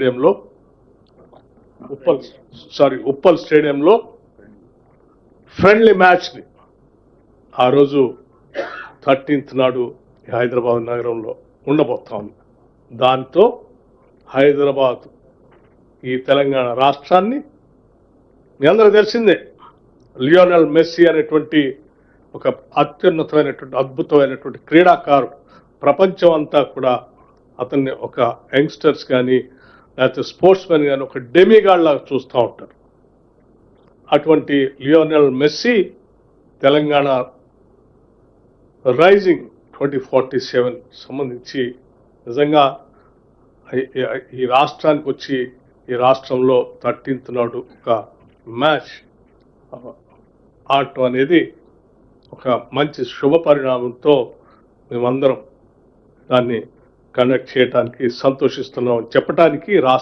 స్టేడియంలో ఉప్పల్ స్టేడియంలో ఫ్రెండ్లీ మ్యాచ్ని ఆ రోజు 13th నాడు హైదరాబాద్ నగరంలో ఉండబోతాం. దాంతో హైదరాబాద్ ఈ తెలంగాణ రాష్ట్రాన్ని మీ అందరూ తెలిసిందే, లియోనెల్ మెస్సీ అనేటువంటి ఒక అత్యున్నతమైనటువంటి అద్భుతమైనటువంటి క్రీడాకారుడు. ప్రపంచం అంతా కూడా అతన్ని ఒక యంగ్స్టర్స్ కానీ లేకపోతే స్పోర్ట్స్ మెన్ కానీ ఒక డెమిగాడ్ లాగా చూస్తూ ఉంటారు. అటువంటి లియోనెల్ మెస్సీ తెలంగాణ రైజింగ్ 2047 సంబంధించి నిజంగా ఈ రాష్ట్రానికి వచ్చి ఈ రాష్ట్రంలో 13th నాడు ఒక మ్యాచ్ ఆడటం అనేది ఒక మంచి శుభ పరిణామంతో మేమందరం దాన్ని కండక్ట్ చేయడానికి సంతోషిస్తున్నాం చెప్పడానికి రాష్ట్ర